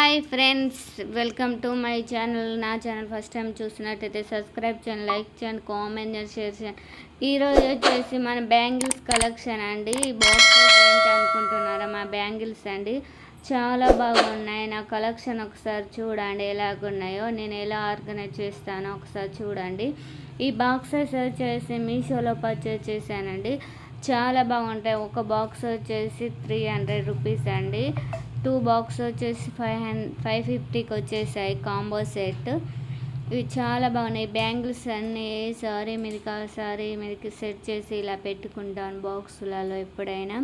Hi friends, welcome to my channel. నా channel first time చూసినట్టయితే subscribe చేయండి, like చేయండి, కామెంట్ చేయండి, షేర్ చేయండి. ఈరోజు వచ్చేసి మన బ్యాంగిల్స్ కలెక్షన్ అండి. ఈ బాక్స్ ఏంటి అనుకుంటున్నారా? మా బ్యాంగిల్స్ అండి, చాలా బాగున్నాయి. నా కలెక్షన్ ఒకసారి చూడండి ఎలాగున్నాయో, నేను ఎలా ఆర్గనైజ్ చేస్తానో ఒకసారి చూడండి. ఈ బాక్సెస్ వచ్చేసి మీషోలో పర్చేస్ చేశానండి. చాలా బాగుంటాయి. ఒక బాక్స్ వచ్చేసి 300 రూపీస్ అండి. 2 బాక్స్ వచ్చేసి 550కి వచ్చేసాయి కాంబో సెట్. ఇవి చాలా బాగున్నాయి. బ్యాంగిల్స్ అన్నీ సారీ మీదకి సెట్ చేసి ఇలా పెట్టుకుంటాను బాక్సులలో ఎప్పుడైనా.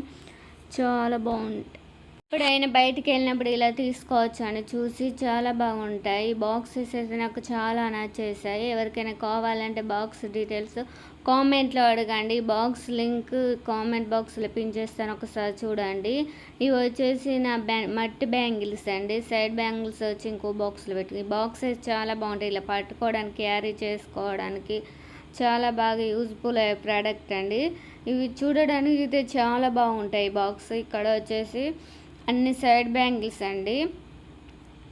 చాలా బాగుంటాయి. ఎప్పుడైనా బయటికి వెళ్ళినప్పుడు ఇలా తీసుకోవచ్చు అని చూసి చాలా బాగుంటాయి. బాక్సెస్ అయితే నాకు చాలా నచ్చేసాయి. ఎవరికైనా కావాలంటే బాక్స్ డీటెయిల్స్ కామెంట్లో అడగండి. బాక్స్ లింక్ కామెంట్ బాక్స్లో పిన్ చేస్తాను, ఒకసారి చూడండి. ఇవి వచ్చేసి నా మట్టి బ్యాంగిల్స్ అండి. సైడ్ బ్యాంగిల్స్ వచ్చి ఇంకో బాక్స్లో పెట్టి, బాక్సెస్ చాలా బాగుంటాయి. ఇలా పట్టుకోవడానికి, క్యారీ చేసుకోవడానికి చాలా బాగా యూజ్ఫుల్ అయ్యే ప్రోడక్ట్ అండి. ఇవి చూడడానికి అయితే చాలా బాగుంటాయి. బాక్స్ ఇక్కడ వచ్చేసి అన్ని సైడ్ బ్యాంగిల్స్ అండి.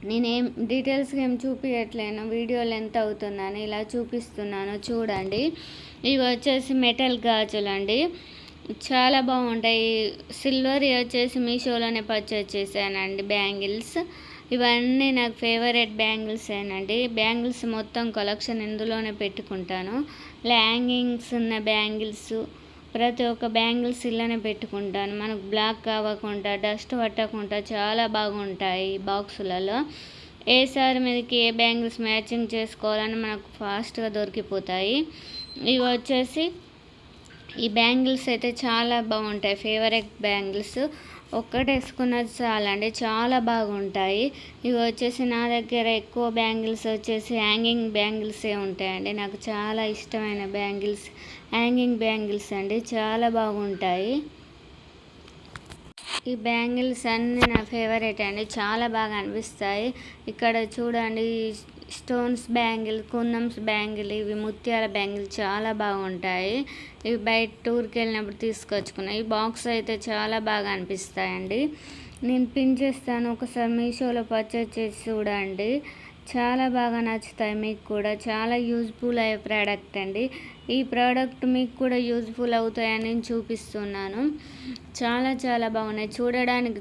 నేనేం డీటెయిల్స్గా ఏం చూపించట్లేను, వీడియో లెంత్ అవుతుందని ఇలా చూపిస్తున్నాను చూడండి. ఇవి వచ్చేసి మెటల్ గాజులు అండి, చాలా బాగుంటాయి. సిల్వర్ వచ్చేసి మీషోలోనే పర్చేస్ చేశానండి బ్యాంగిల్స్. ఇవన్నీ నాకు ఫేవరెట్ బ్యాంగిల్స్ ఏనండి. బ్యాంగిల్స్ మొత్తం కలెక్షన్ ఇందులోనే పెట్టుకుంటాను. హ్యాంగింగ్స్ ఉన్న బ్యాంగిల్స్, ప్రతి ఒక్క బ్యాంగిల్స్ ఇలానే పెట్టుకుంటాను. మనకు బ్లాక్ కావకుండా, డస్ట్ పట్టకుండా చాలా బాగుంటాయి బాక్సులలో. ఏ సారి మీదకి ఏ బ్యాంగిల్స్ మ్యాచింగ్ చేసుకోవాలని మనకు ఫాస్ట్గా దొరికిపోతాయి. ఇవి వచ్చేసి ఈ బ్యాంగిల్స్ అయితే చాలా బాగుంటాయి. ఫేవరెట్ బ్యాంగిల్స్ ఒక్కటి వేసుకున్నది చాలండి, చాలా బాగుంటాయి. ఇవి వచ్చేసి నా దగ్గర ఎక్కువ బ్యాంగిల్స్ వచ్చేసి హ్యాంగింగ్ బ్యాంగిల్సే ఉంటాయండి. నాకు చాలా ఇష్టమైన బ్యాంగిల్స్ హ్యాంగింగ్ బ్యాంగిల్స్ అండి, చాలా బాగుంటాయి. ఈ బ్యాంగిల్స్ అన్నీ నా ఫేవరెట్ అండి, చాలా బాగా అనిపిస్తాయి. ఇక్కడ చూడండి, స్టోన్స్ బ్యాంగిల్, కుందమ్స్ బ్యాంగిల్, ఇవి ముత్యాల బ్యాంగిల్ చాలా బాగుంటాయి. ఇవి బయట టూర్కి వెళ్ళినప్పుడు తీసుకొచ్చుకున్నాయి. ఈ బాక్స్ అయితే చాలా బాగా అనిపిస్తాయండి. నేను పిన్ చేస్తాను, ఒకసారి మీషోలో పర్చేస్ చేసి చూడండి. చాలా బాగా నచ్చుతాయి మీకు కూడా. చాలా యూజ్ఫుల్ అయ్యే ప్రోడక్ట్ అండి. ఈ ప్రోడక్ట్ మీకు కూడా యూజ్ఫుల్ అవుతాయని నేను చూపిస్తున్నాను. చాలా చాలా బాగున్నాయి. చూడడానికి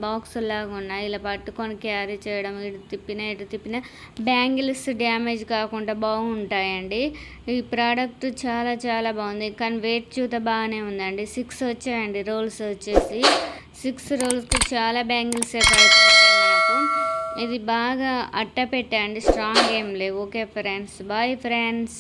బాక్స్ లాగా ఉన్నాయి. ఇలా పట్టుకొని క్యారీ చేయడం, ఇటు తిప్పిన బ్యాంగిల్స్ డ్యామేజ్ కాకుండా బాగుంటాయండి. ఈ ప్రోడక్ట్ చాలా చాలా బాగుంది. కానీ వెయిట్ బాగానే ఉందండి. 6 వచ్చాయండి రోల్స్ వచ్చేసి. 6 రోల్స్కి చాలా బ్యాంగిల్సే పడుతుంటాయి మనకు. ఇది బాగా అట్ట పెట్టండి, స్ట్రాంగ్ ఏం లేవు. Okay friends, bye friends.